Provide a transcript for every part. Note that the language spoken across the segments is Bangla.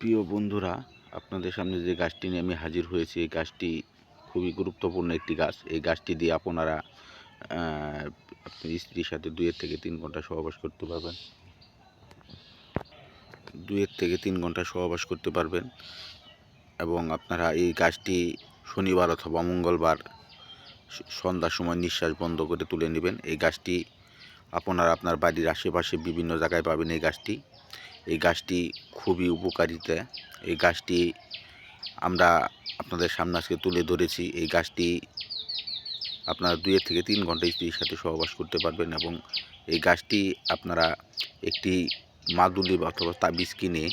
প্রিয় বন্ধুরা, আপনাদের সামনে যে গাছটি নিয়ে আমি হাজির হয়েছি, এই গাছটি খুবই গুরুত্বপূর্ণ একটি গাছ। এই গাছটি দিয়ে আপনারা আপনার স্ত্রীর সাথে 2 থেকে 3 ঘন্টা সহবাস করতে পারবেন। 2 থেকে 3 ঘন্টা সহবাস করতে পারবেন এবং আপনারা এই গাছটি শনিবার অথবা মঙ্গলবার সন্ধ্যার সময় নিঃশ্বাস বন্ধ করে তুলে নেবেন। এই গাছটি আপনারা আপনার বাড়ির আশেপাশে বিভিন্ন জায়গায় পাবেন। এই গাছটি খুবই উপকারিতা। এই গাছটি আমরা আপনাদের সামনে আজকে তুলে ধরেছি। এই গাছটি আপনারা 2 থেকে 3 ঘন্টা স্ত্রীর সাথে সহবাস করতে পারবেন এবং এই গাছটি আপনারা একটি মাদুলি অথবা তাবিজ কিনে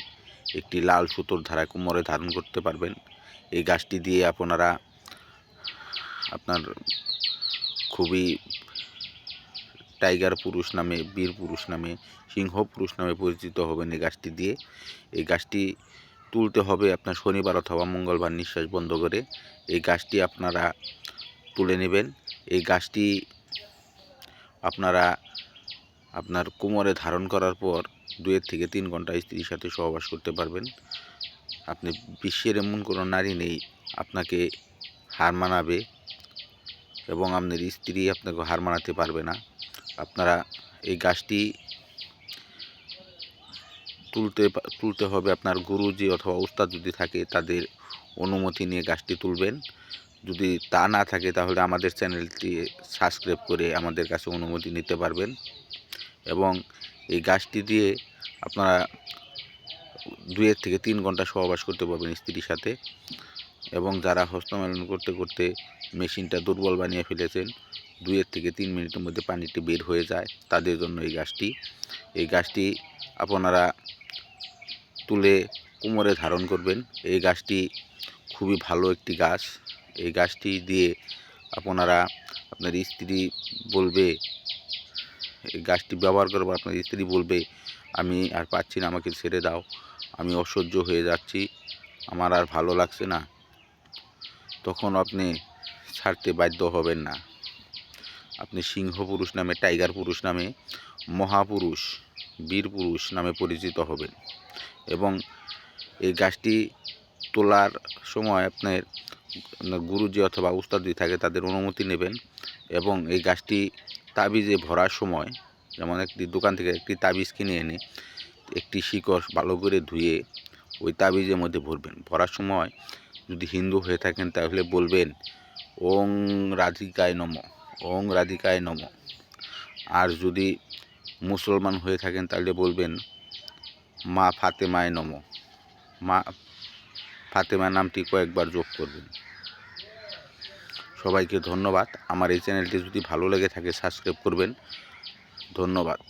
একটি লাল সুতোর ধারা কোমরে ধারণ করতে পারবেন। এই গাছটি দিয়ে আপনারা আপনার খুবই টাইগার পুরুষ নামে, বীর পুরুষ নামে, সিংহ পুরুষ নামে পরিচিত হবেন এই গাছটি দিয়ে। এই গাছটি তুলতে হবে আপনার শনিবার অথবা মঙ্গলবার নিঃশ্বাস বন্ধ করে। এই গাছটি আপনারা তুলে নেবেন। এই গাছটি আপনারা আপনার কোমরে ধারণ করার পর 2 থেকে 3 ঘন্টা স্ত্রীর সাথে সহবাস করতে পারবেন। আপনি বিশ্বের এমন কোনো নারী নেই আপনাকে হার মানাবে এবং আপনার স্ত্রী আপনাকে হার মানাতে পারবে না। আপনারা এই গাছটি তুলতে হবে আপনার গুরুজি অথবা উস্তাদ যদি থাকে তাদের অনুমতি নিয়ে গাছটি তুলবেন। যদি তা না থাকে তাহলে আমাদের চ্যানেলটি সাবস্ক্রাইব করে আমাদের কাছে অনুমতি নিতে পারবেন এবং এই গাছটি দিয়ে আপনারা 2 থেকে 3 ঘন্টা সহবাস করতে পারবেন স্ত্রীর সাথে। এবং যারা হস্তমেলন করতে করতে মেশিনটা দুর্বল বানিয়ে ফেলেছেন, 2 থেকে 3 মিনিটের মধ্যে পানিটি বের হয়ে যায়, তাদের জন্য এই গাছটি আপনারা তুলে কোমরে ধারণ করবেন। এই গাছটি খুবই ভালো একটি গাছ। এই গাছটি দিয়ে আপনারা আপনার স্ত্রী বলবে, এই গাছটি ব্যবহার করব আপনার স্ত্রী বলবে, আমি আর পাচ্ছি না, আমাকে ছেড়ে দাও, আমি অসহ্য হয়ে যাচ্ছি, আমার আর ভালো লাগছে না। তখন আপনি ছাড়তে বাধ্য হবেন না। আপনি সিংহ পুরুষ নামে, টাইগার পুরুষ নামে, মহাপুরুষ, বীর পুরুষ নামে পরিচিত হবেন এবং এই গাছটি তোলার সময় আপনার গুরুজি অথবা উস্তাদ যদি থাকে তাদের অনুমতি নেবেন এবং এই গাছটি তাবিজে ভরার সময়, যেমন একটি দোকান থেকে একটি তাবিজ কিনে এনে একটি শিকড় ভালো করে ধুয়ে ওই তাবিজের মধ্যে ভরবেন। ভরার সময় যদি হিন্দু হয়ে থাকেন তাহলে বলবেন ওং রাধিকায় নম, ওং রাধিকায় নম। আর যদি মুসলমান হয়ে থাকেন তাহলে বলবেন মা ফাতেমায় নম, মা ফাতেমা নামটি কয়েকবার যোগ করবেন। সবাইকে ধন্যবাদ। আমার এই চ্যানেলটি যদি ভালো লেগে থাকে সাবস্ক্রাইব করবেন। ধন্যবাদ।